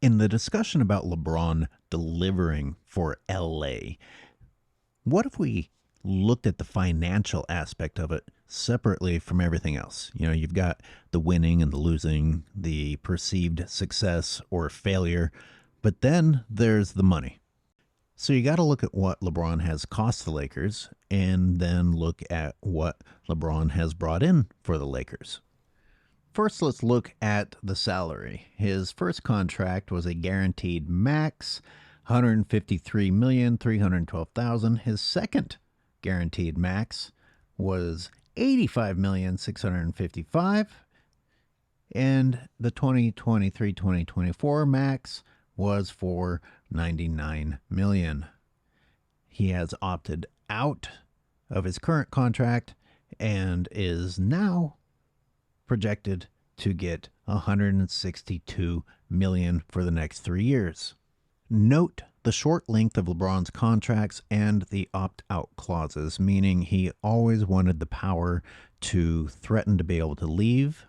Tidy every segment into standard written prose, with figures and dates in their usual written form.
In the discussion about LeBron delivering for LA, what if we looked at the financial aspect of it separately from everything else? You know, you've got the winning and the losing, the perceived success or failure, but then there's the money. So you got to look at what LeBron has cost the Lakers and then look at what LeBron has brought in for the Lakers. First, let's look at the salary. His first contract was a guaranteed max, $153,312,000. His second guaranteed max was $85,655,000, and the 2023-2024 max was for $99 million. He has opted out of his current contract and is now projected to get $162 million for the next 3 years. Note the short length of LeBron's contracts and the opt-out clauses, meaning he always wanted the power to threaten to be able to leave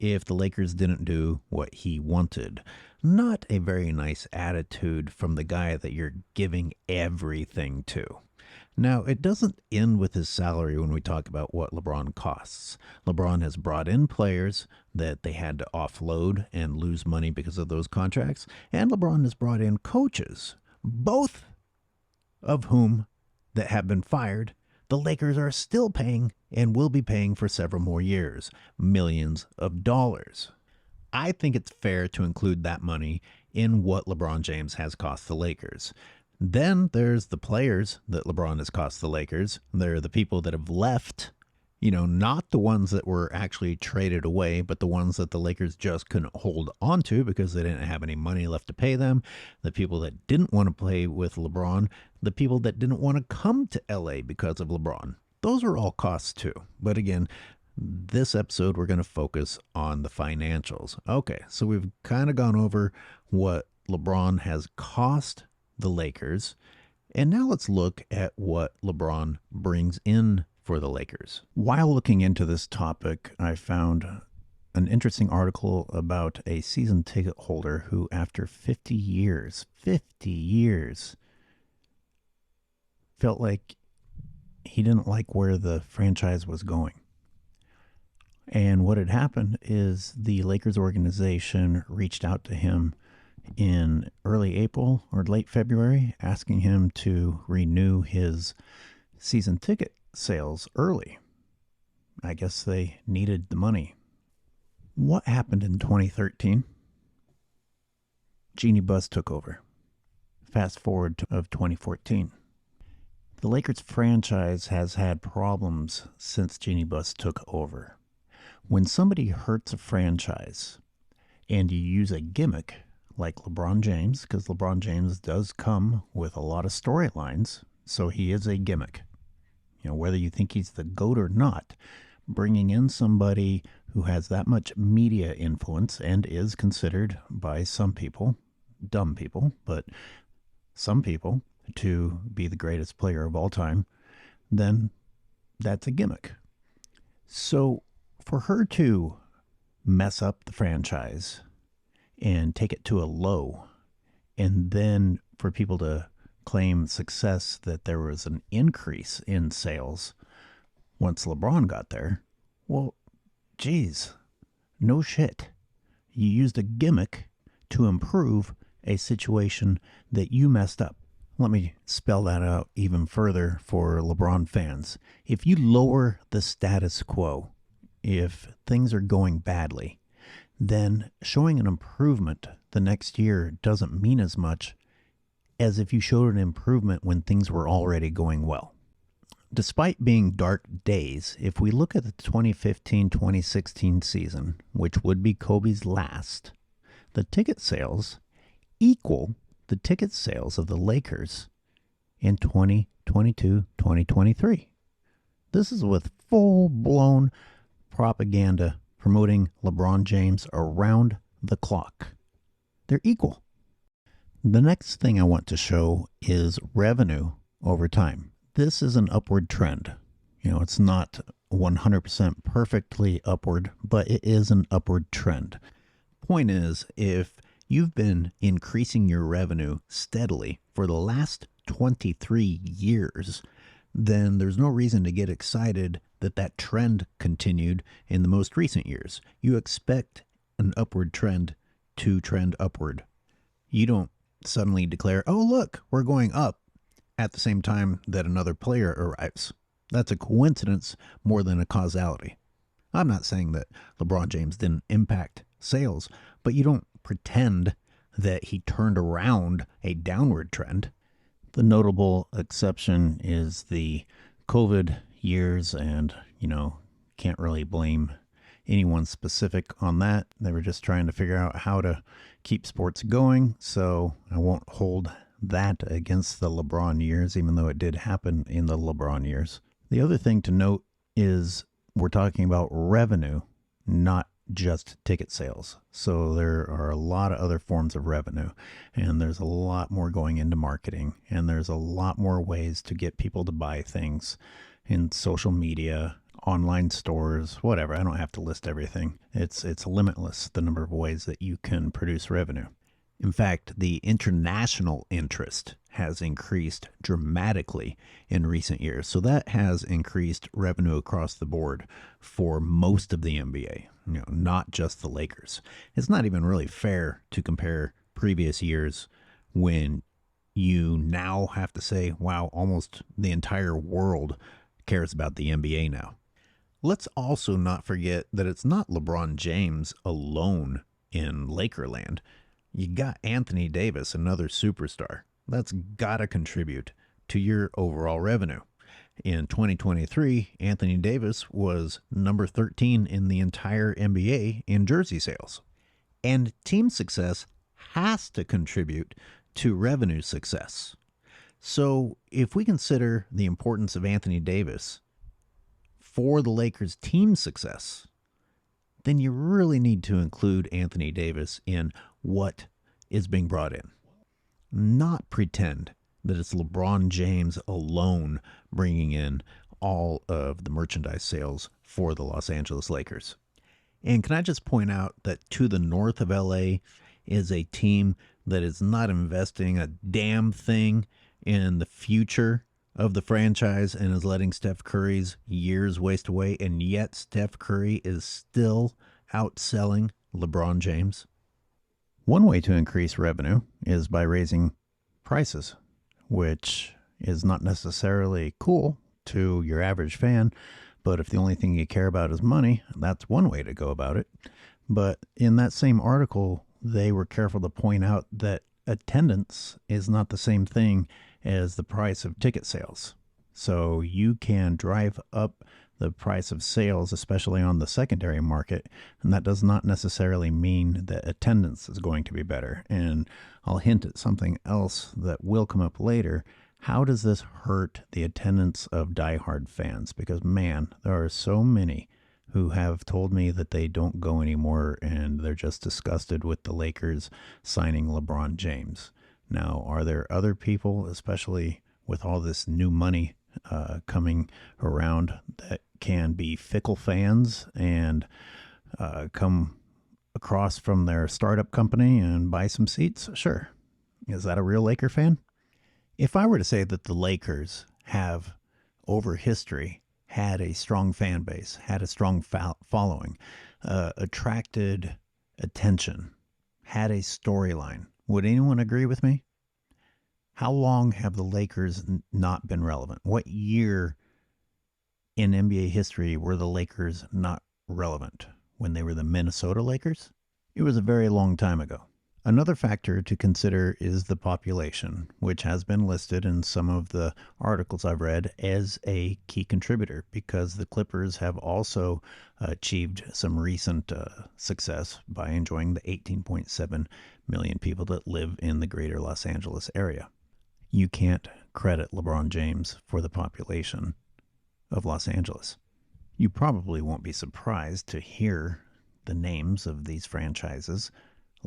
if the Lakers didn't do what he wanted. Not a very nice attitude from the guy that you're giving everything to. Now, it doesn't end with his salary when we talk about what LeBron costs. LeBron has brought in players that they had to offload and lose money because of those contracts, and LeBron has brought in coaches, both of whom that have been fired. The Lakers are still paying and will be paying for several more years, millions of dollars. I think it's fair to include that money in what LeBron James has cost the Lakers. Then there's the players that LeBron has cost the Lakers. They're the people that have left, not the ones that were actually traded away, but the ones that the Lakers just couldn't hold on to because they didn't have any money left to pay them. The people that didn't want to play with LeBron, the people that didn't want to come to LA because of LeBron. Those are all costs too. But again, this episode, we're going to focus on the financials. Okay, so we've kind of gone over what LeBron has cost the Lakers, and now let's look at what LeBron brings in for the Lakers. While looking into this topic, I found an interesting article about a season ticket holder who, after 50 years, felt like he didn't like where the franchise was going. And what had happened is the Lakers organization reached out to him in early April or late February, asking him to renew his season ticket sales early. I guess they needed the money. What happened in 2013? Jeanie Buss took over. Fast forward to 2014. The Lakers franchise has had problems since Jeanie Buss took over. When somebody hurts a franchise and you use a gimmick like LeBron James, because LeBron James does come with a lot of storylines, so he is a gimmick. Whether you think he's the GOAT or not, bringing in somebody who has that much media influence and is considered by some people, dumb people, but some people, to be the greatest player of all time, then that's a gimmick. So for her to mess up the franchise and take it to a low, and then for people to claim success that there was an increase in sales once LeBron got there, well, geez, no shit. You used a gimmick to improve a situation that you messed up. Let me spell that out even further for LeBron fans. If you lower the status quo, if things are going badly, then showing an improvement the next year doesn't mean as much as if you showed an improvement when things were already going well. Despite being dark days, if we look at the 2015-2016 season, which would be Kobe's last, the ticket sales equal the ticket sales of the Lakers in 2022-2023. This is with full-blown propaganda promoting LeBron James around the clock. They're equal. The next thing I want to show is revenue over time. This is an upward trend. It's not 100% perfectly upward, but it is an upward trend. Point is, if You've been increasing your revenue steadily for the last 23 years. Then there's no reason to get excited that that trend continued in the most recent years. You expect an upward trend to trend upward. You don't suddenly declare, oh, look, we're going up at the same time that another player arrives. That's a coincidence more than a causality. I'm not saying that LeBron James didn't impact sales, but you don't pretend that he turned around a downward trend. The notable exception is the COVID years, and, can't really blame anyone specific on that. They were just trying to figure out how to keep sports going, so I won't hold that against the LeBron years, even though it did happen in the LeBron years. The other thing to note is we're talking about revenue, not just ticket sales. So there are a lot of other forms of revenue, and there's a lot more going into marketing, and there's a lot more ways to get people to buy things in social media, online stores, whatever. I don't have to list everything. It's limitless, the number of ways that you can produce revenue. In fact, the international interest has increased dramatically in recent years. So that has increased revenue across the board for most of the NBA, not just the Lakers. It's not even really fair to compare previous years when you now have to say, wow, almost the entire world cares about the NBA now. Let's also not forget that it's not LeBron James alone in Lakerland. You got Anthony Davis, another superstar. That's got to contribute to your overall revenue. In 2023, Anthony Davis was number 13 in the entire NBA in jersey sales. And team success has to contribute to revenue success. So if we consider the importance of Anthony Davis for the Lakers' team success, then you really need to include Anthony Davis in what is being brought in. Not pretend that it's LeBron James alone bringing in all of the merchandise sales for the Los Angeles Lakers. And can I just point out that to the north of LA is a team that is not investing a damn thing in the future of the franchise and is letting Steph Curry's years waste away, and yet Steph Curry is still outselling LeBron James? One way to increase revenue is by raising prices, which is not necessarily cool to your average fan, but if the only thing you care about is money, that's one way to go about it. But in that same article, they were careful to point out that attendance is not the same thing as the price of ticket sales. So you can drive up the price of sales, especially on the secondary market, and that does not necessarily mean that attendance is going to be better. And I'll hint at something else that will come up later. How does this hurt the attendance of diehard fans? Because, man, there are so many who have told me that they don't go anymore and they're just disgusted with the Lakers signing LeBron James. Now, are there other people, especially with all this new money coming around, that can be fickle fans and come across from their startup company and buy some seats? Sure. Is that a real Laker fan? If I were to say that the Lakers have, over history, had a strong fan base, had a strong following, attracted attention, had a storyline, would anyone agree with me? How long have the Lakers not been relevant? What year in NBA history were the Lakers not relevant? When they were the Minnesota Lakers? It was a very long time ago. Another factor to consider is the population, which has been listed in some of the articles I've read as a key contributor, because the Clippers have also achieved some recent success by enjoying the 18.7 million people that live in the greater Los Angeles area. You can't credit LeBron James for the population of Los Angeles. You probably won't be surprised to hear the names of these franchises: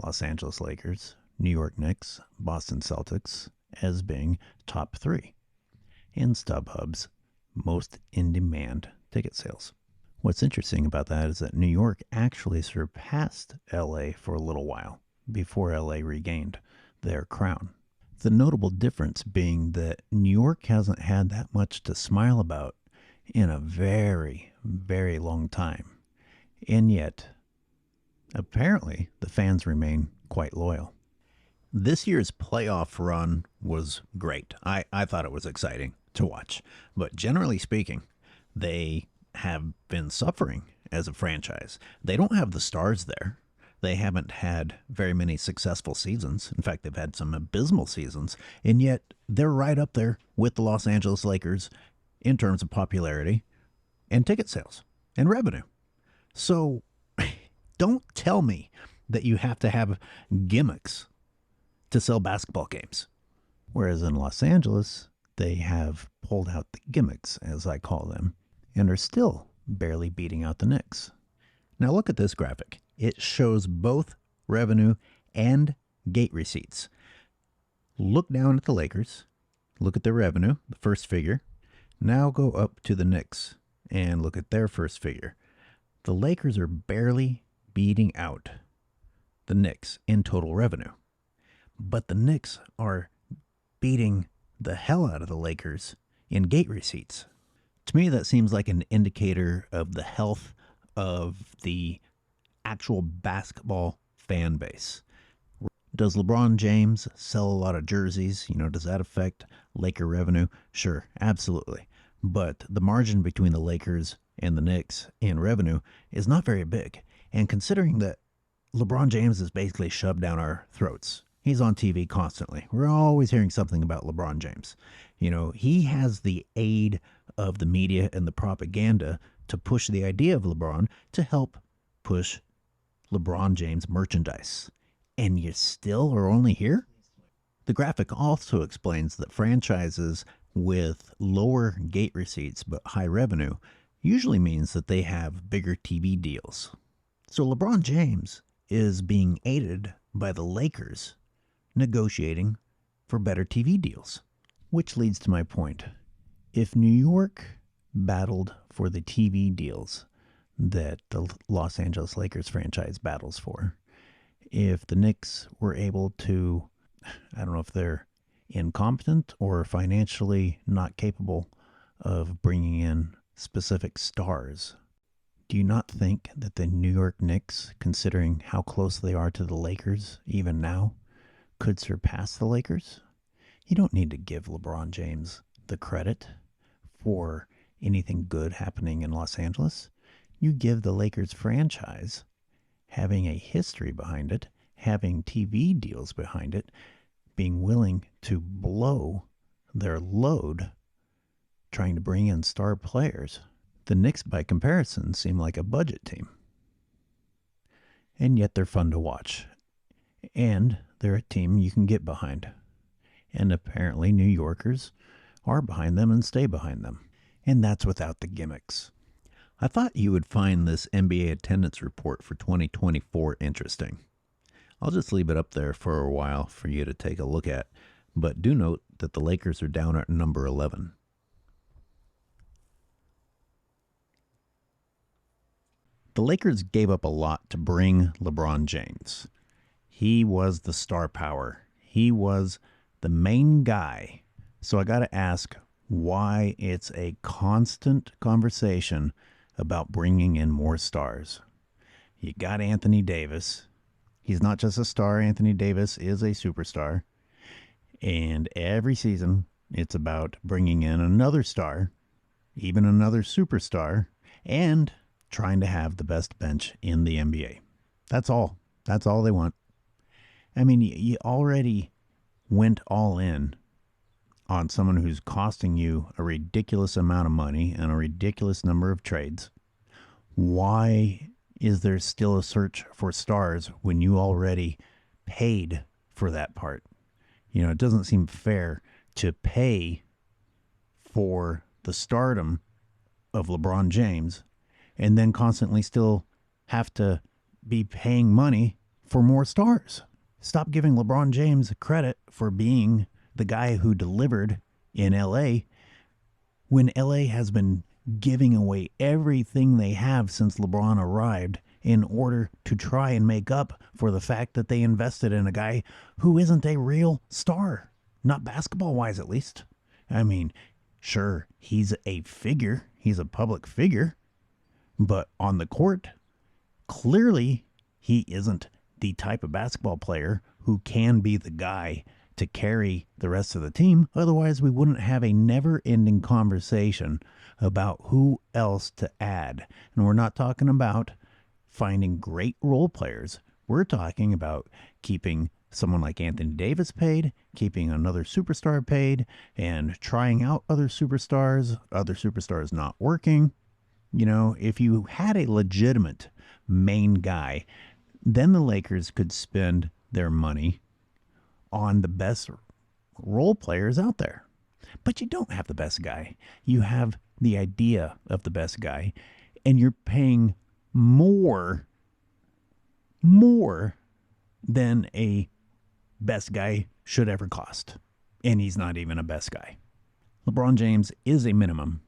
Los Angeles Lakers, New York Knicks, Boston Celtics, as being top 3 in StubHub's most in-demand ticket sales. What's interesting about that is that New York actually surpassed LA for a little while. before LA regained their crown. The notable difference being that New York hasn't had that much to smile about in a very, very long time. And yet, apparently, the fans remain quite loyal. This year's playoff run was great. I thought it was exciting to watch. But generally speaking, they have been suffering as a franchise. They don't have the stars there. They haven't had very many successful seasons. In fact, they've had some abysmal seasons. And yet, they're right up there with the Los Angeles Lakers in terms of popularity and ticket sales and revenue. So don't tell me that you have to have gimmicks to sell basketball games. Whereas in Los Angeles, they have pulled out the gimmicks, as I call them, and are still barely beating out the Knicks. Now look at this graphic. It shows both revenue and gate receipts. Look down at the Lakers. Look at their revenue, the first figure. Now go up to the Knicks and look at their first figure. The Lakers are barely beating out the Knicks in total revenue. But the Knicks are beating the hell out of the Lakers in gate receipts. To me, that seems like an indicator of the health of the actual basketball fan base. Does LeBron James sell a lot of jerseys? Does that affect Laker revenue? Sure, absolutely. But the margin between the Lakers and the Knicks in revenue is not very big. And considering that LeBron James is basically shoved down our throats, he's on TV constantly. We're always hearing something about LeBron James. He has the aid of the media and the propaganda to push the idea of LeBron to help push LeBron James merchandise. And you still are only here? The graphic also explains that franchises with lower gate receipts but high revenue usually means that they have bigger TV deals. So LeBron James is being aided by the Lakers negotiating for better TV deals. Which leads to my point. If New York battled for the TV deals that the Los Angeles Lakers franchise battles for, if the Knicks were able to, I don't know if they're incompetent or financially not capable of bringing in specific stars, do you not think that the New York Knicks, considering how close they are to the Lakers even now, could surpass the Lakers? You don't need to give LeBron James the credit for anything good happening in Los Angeles. You give the Lakers franchise having a history behind it, having TV deals behind it, being willing to blow their load trying to bring in star players. The Knicks, by comparison, seem like a budget team. And yet they're fun to watch. And they're a team you can get behind. And apparently New Yorkers are behind them and stay behind them. And that's without the gimmicks. I thought you would find this NBA attendance report for 2024 interesting. I'll just leave it up there for a while for you to take a look at. But do note that the Lakers are down at number 11. The Lakers gave up a lot to bring LeBron James. He was the star power. He was the main guy. So I got to ask why it's a constant conversation about bringing in more stars. You got Anthony Davis. He's not just a star. Anthony Davis is a superstar. And every season, it's about bringing in another star, even another superstar, and trying to have the best bench in the NBA. That's all. That's all they want. I mean, you already went all in on someone who's costing you a ridiculous amount of money and a ridiculous number of trades. Why is there still a search for stars when you already paid for that part? It doesn't seem fair to pay for the stardom of LeBron James and then constantly still have to be paying money for more stars. Stop giving LeBron James credit for being the guy who delivered in LA when LA has been giving away everything they have since LeBron arrived in order to try and make up for the fact that they invested in a guy who isn't a real star. Not basketball-wise, at least. I mean, sure, he's a figure. He's a public figure. But on the court, clearly he isn't the type of basketball player who can be the guy to carry the rest of the team. Otherwise, we wouldn't have a never-ending conversation about who else to add. And we're not talking about finding great role players. We're talking about keeping someone like Anthony Davis paid, keeping another superstar paid, and trying out other superstars not working. You know, if you had a legitimate main guy, then the Lakers could spend their money on the best role players out there. But you don't have the best guy. You have the idea of the best guy, and you're paying more than a best guy should ever cost. And he's not even a best guy. LeBron James is a minimum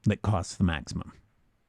that costs the maximum.